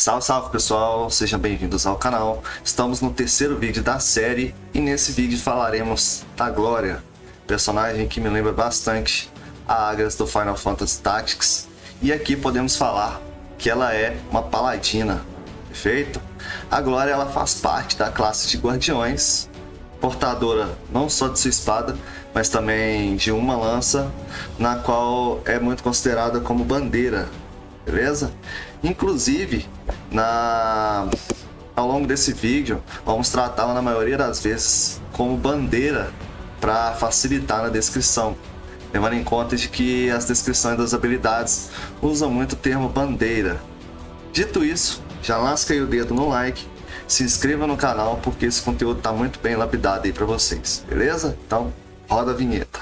Salve, salve pessoal, sejam bem-vindos ao canal. Estamos no terceiro vídeo da série e nesse vídeo falaremos da Glória, personagem que me lembra bastante a Aghas do Final Fantasy Tactics. E aqui podemos falar que ela é uma paladina, perfeito? A Glória ela faz parte da classe de guardiões, portadora não só de sua espada, mas também de uma lança, na qual é muito considerada como bandeira, beleza? Inclusive, ao longo desse vídeo, vamos tratá-la na maioria das vezes como bandeira para facilitar na descrição, levando em conta de que as descrições das habilidades usam muito o termo bandeira. Dito isso, já lasca aí o dedo no like, se inscreva no canal porque esse conteúdo está muito bem lapidado aí para vocês, beleza? Então, roda a vinheta.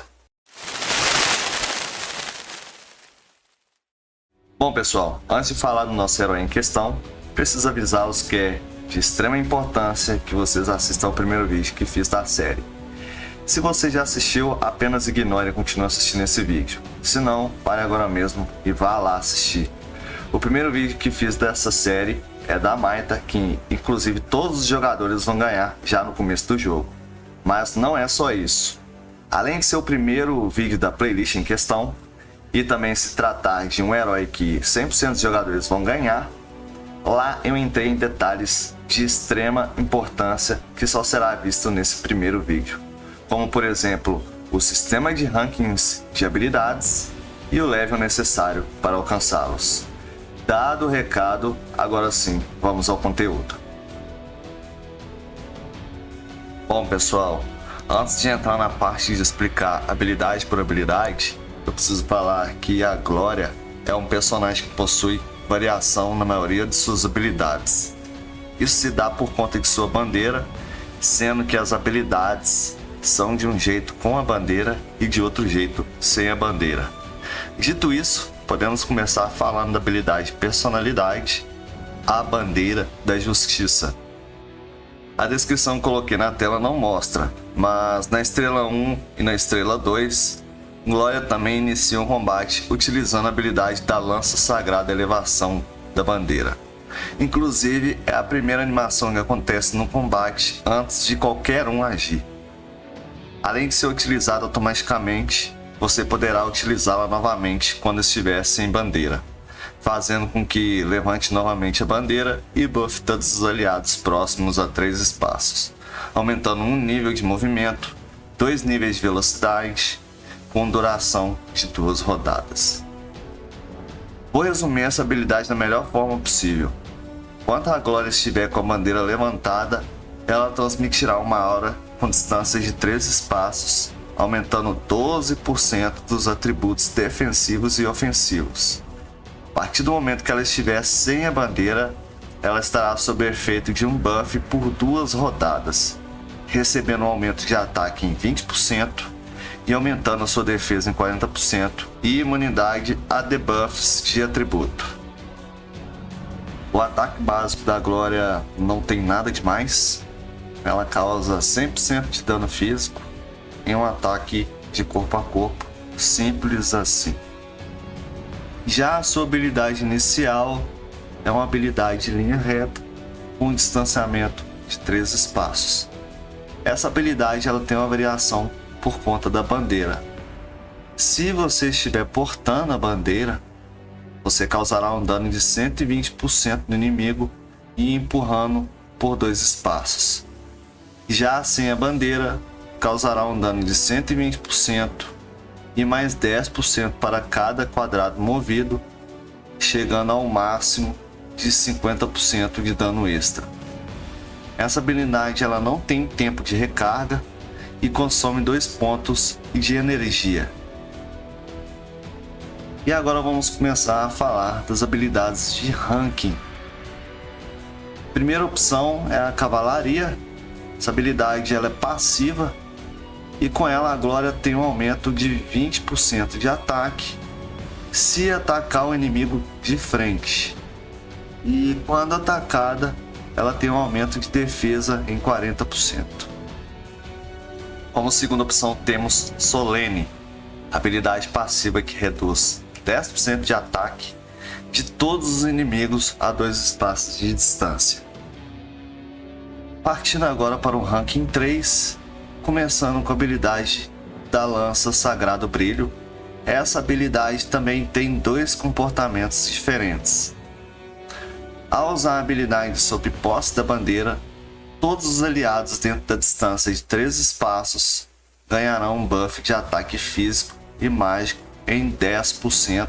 Bom pessoal, antes de falar do nosso herói em questão, preciso avisá-los que é de extrema importância que vocês assistam ao primeiro vídeo que fiz da série. Se você já assistiu, apenas ignore e continue assistindo esse vídeo. Se não, pare agora mesmo e vá lá assistir. O primeiro vídeo que fiz dessa série é da Maita, que inclusive todos os jogadores vão ganhar já no começo do jogo. Mas não é só isso. Além de ser o primeiro vídeo da playlist em questão, e também se tratar de um herói que 100% dos jogadores vão ganhar, lá eu entrei em detalhes de extrema importância que só será visto nesse primeiro vídeo, como por exemplo o sistema de rankings de habilidades e o level necessário para alcançá-los. Dado o recado, agora sim, vamos ao conteúdo. Bom pessoal, antes de entrar na parte de explicar habilidade por habilidade, eu preciso falar que a Glória é um personagem que possui variação na maioria de suas habilidades. Isso se dá por conta de sua bandeira, sendo que as habilidades são de um jeito com a bandeira e de outro jeito sem a bandeira. Dito isso, podemos começar falando da habilidade Personalidade, a Bandeira da Justiça. A descrição que coloquei na tela não mostra, mas na estrela 1 e na estrela 2, Glória também inicia um combate utilizando a habilidade da Lança Sagrada Elevação da Bandeira. Inclusive, é a primeira animação que acontece no combate antes de qualquer um agir. Além de ser utilizada automaticamente, você poderá utilizá-la novamente quando estiver sem bandeira, fazendo com que levante novamente a bandeira e buffe todos os aliados próximos a 3 espaços, aumentando um nível de movimento, 2 níveis de velocidade, com duração de 2 rodadas. Vou resumir essa habilidade da melhor forma possível. Quando a Glória estiver com a bandeira levantada, ela transmitirá uma aura com distância de 3 espaços, aumentando 12% dos atributos defensivos e ofensivos. A partir do momento que ela estiver sem a bandeira, ela estará sob efeito de um buff por 2 rodadas, recebendo um aumento de ataque em 20%, e aumentando a sua defesa em 40% e imunidade a debuffs de atributo. O ataque básico da Glória não tem nada demais, ela causa 100% de dano físico em um ataque de corpo a corpo, simples assim. Já a sua habilidade inicial é uma habilidade de linha reta com um distanciamento de 3 espaços. Essa habilidade ela tem uma variação por conta da bandeira. Se você estiver portando a bandeira, você causará um dano de 120% no inimigo e empurrando por 2 espaços. Já sem a bandeira, causará um dano de 120% e mais 10% para cada quadrado movido, chegando ao máximo de 50% de dano extra. Essa habilidade ela não tem tempo de recarga e consome 2 pontos de energia. E agora vamos começar a falar das habilidades de ranking. Primeira opção é a Cavalaria. Essa habilidade ela é passiva e com ela a Glória tem um aumento de 20% de ataque se atacar o inimigo de frente. E quando atacada, ela tem um aumento de defesa em 40%. Como segunda opção temos Solene, habilidade passiva que reduz 10% de ataque de todos os inimigos a 2 espaços de distância. Partindo agora para o ranking 3, começando com a habilidade da Lança Sagrado Brilho. Essa habilidade também tem 2 comportamentos diferentes. Ao usar a habilidade sob posse da bandeira, todos os aliados dentro da distância de 3 espaços ganharão um buff de ataque físico e mágico em 10%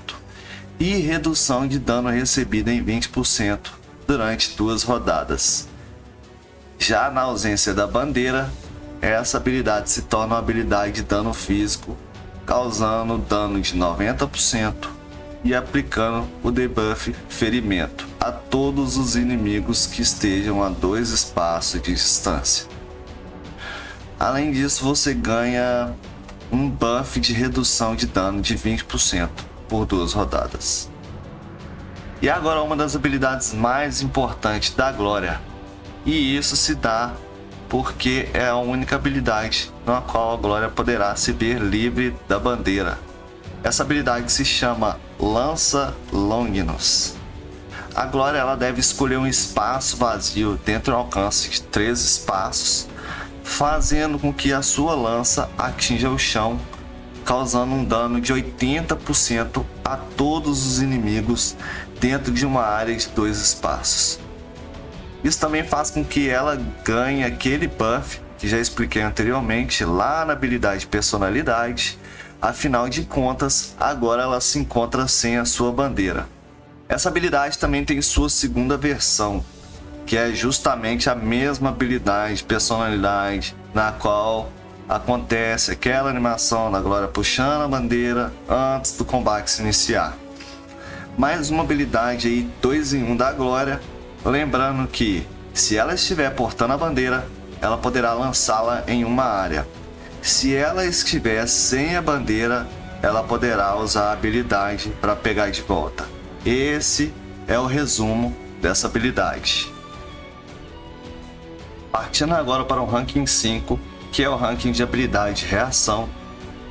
e redução de dano recebido em 20% durante 2 rodadas. Já na ausência da bandeira, essa habilidade se torna uma habilidade de dano físico, causando dano de 90% e aplicando o debuff Ferimento a todos os inimigos que estejam a 2 espaços de distância. Além disso, você ganha um buff de redução de dano de 20% por 2 rodadas. E agora uma das habilidades mais importantes da Glória, e isso se dá porque é a única habilidade na qual a Glória poderá se ver livre da bandeira. Essa habilidade se chama Lança Longinus. A Glória ela deve escolher um espaço vazio dentro do alcance de 3 espaços, fazendo com que a sua lança atinja o chão, causando um dano de 80% a todos os inimigos dentro de uma área de 2 espaços. Isso também faz com que ela ganhe aquele buff que já expliquei anteriormente lá na habilidade Personalidade. Afinal de contas, agora ela se encontra sem a sua bandeira. Essa habilidade também tem sua segunda versão, que é justamente a mesma habilidade Personalidade, na qual acontece aquela animação da Glória puxando a bandeira antes do combate se iniciar. Mais uma habilidade aí 2 em 1 da Glória. Lembrando que, se ela estiver portando a bandeira, ela poderá lançá-la em uma área. Se ela estiver sem a bandeira, ela poderá usar a habilidade para pegar de volta. Esse é o resumo dessa habilidade. Partindo agora para o ranking 5, que é o ranking de habilidade Reação,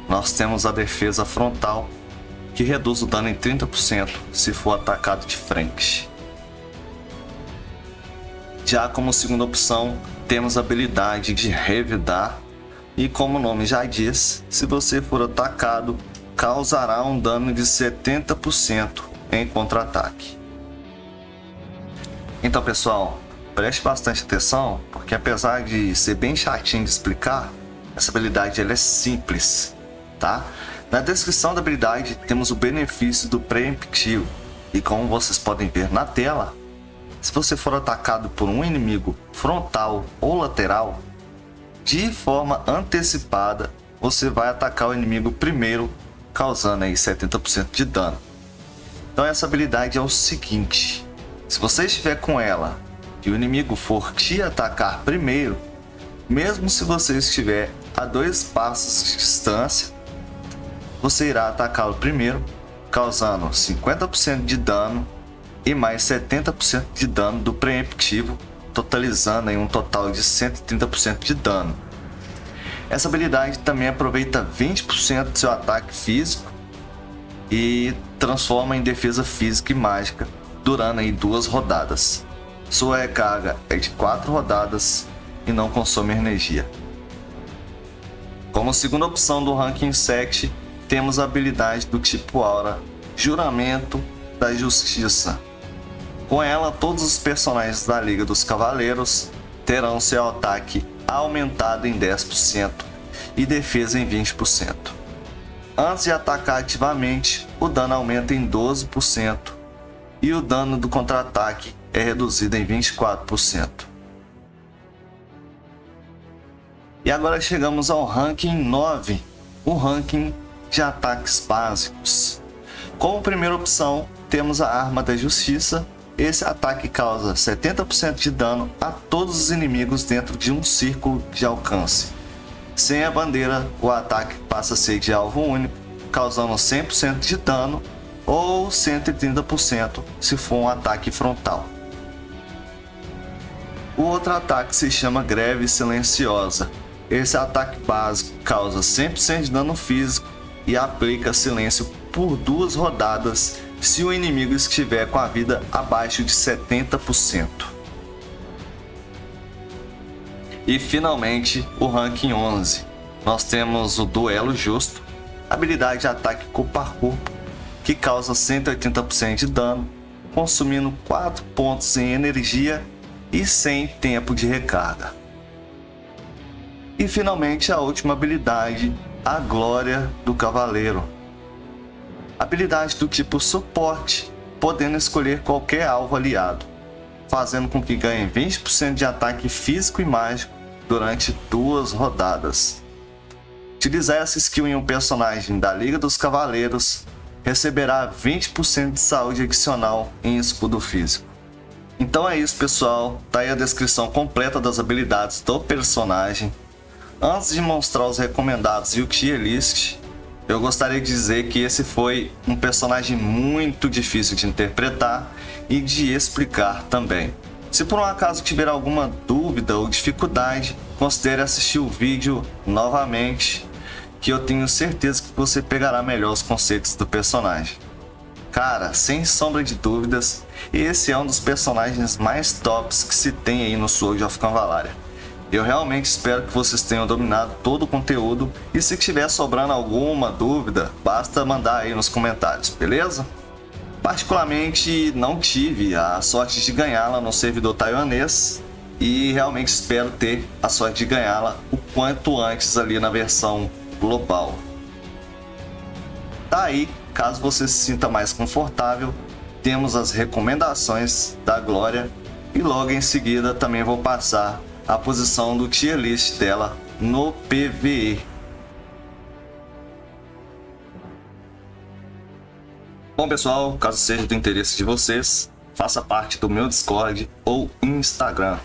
nós temos a defesa frontal, que reduz o dano em 30% se for atacado de frente. Já como segunda opção, temos a habilidade de Revidar, e como o nome já diz, se você for atacado, causará um dano de 70% em contra-ataque. Então pessoal, preste bastante atenção, porque apesar de ser bem chatinho de explicar, essa habilidade ela é simples, tá? Na descrição da habilidade temos o benefício do preemptivo, e como vocês podem ver na tela, se você for atacado por um inimigo frontal ou lateral, de forma antecipada, você vai atacar o inimigo primeiro, causando aí 70% de dano. Então essa habilidade é o seguinte: se você estiver com ela e o inimigo for te atacar primeiro, mesmo se você estiver a 2 passos de distância, você irá atacá-lo primeiro, causando 50% de dano e mais 70% de dano do preemptivo, totalizando em um total de 130% de dano. Essa habilidade também aproveita 20% do seu ataque físico e transforma em defesa física e mágica, durando aí 2 rodadas. Sua recarga é de 4 rodadas e não consome energia. Como segunda opção do ranking 7, temos a habilidade do tipo Aura, Juramento da Justiça. Com ela, todos os personagens da Liga dos Cavaleiros terão seu ataque aumentado em 10% e defesa em 20%. Antes de atacar ativamente, o dano aumenta em 12% e o dano do contra-ataque é reduzido em 24%. E agora chegamos ao ranking 9, o ranking de ataques básicos. Como primeira opção, temos a Arma da Justiça. Esse ataque causa 70% de dano a todos os inimigos dentro de um círculo de alcance. Sem a bandeira, o ataque passa a ser de alvo único, causando 100% de dano ou 130% se for um ataque frontal. O outro ataque se chama Greve Silenciosa. Esse ataque básico causa 100% de dano físico e aplica silêncio por 2 rodadas se o inimigo estiver com a vida abaixo de 70%. E finalmente o ranking 11. Nós temos o Duelo Justo, habilidade de ataque corpo a corpo, que causa 180% de dano, consumindo 4 pontos em energia e 100 tempo de recarga. E finalmente a última habilidade, a Glória do Cavaleiro. Habilidade do tipo suporte, podendo escolher qualquer alvo aliado, fazendo com que ganhe 20% de ataque físico e mágico durante 2 rodadas. Utilizar essa skill em um personagem da Liga dos Cavaleiros receberá 20% de saúde adicional em escudo físico. Então é isso, pessoal, tá aí a descrição completa das habilidades do personagem. Antes de mostrar os recomendados e o tier list, eu gostaria de dizer que esse foi um personagem muito difícil de interpretar e de explicar também. Se por um acaso tiver alguma dúvida ou dificuldade, considere assistir o vídeo novamente, que eu tenho certeza que você pegará melhor os conceitos do personagem. Cara, sem sombra de dúvidas, esse é um dos personagens mais tops que se tem aí no Sword of Canvalaria. Eu realmente espero que vocês tenham dominado todo o conteúdo e se tiver sobrando alguma dúvida, basta mandar aí nos comentários, beleza? Particularmente não tive a sorte de ganhá-la no servidor taiwanês e realmente espero ter a sorte de ganhá-la o quanto antes ali na versão global. Daí, caso você se sinta mais confortável, temos as recomendações da Glória e logo em seguida também vou passar a posição do tier list dela no PvE. Bom pessoal, caso seja do interesse de vocês, faça parte do meu Discord ou Instagram.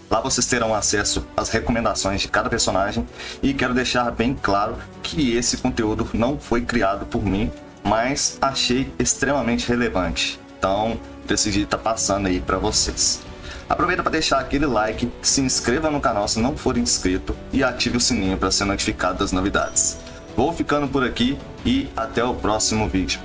Lá vocês terão acesso às recomendações de cada personagem e quero deixar bem claro que esse conteúdo não foi criado por mim, mas achei extremamente relevante. Então decidi estar passando aí para vocês. Aproveita para deixar aquele like, se inscreva no canal se não for inscrito e ative o sininho para ser notificado das novidades. Vou ficando por aqui e até o próximo vídeo.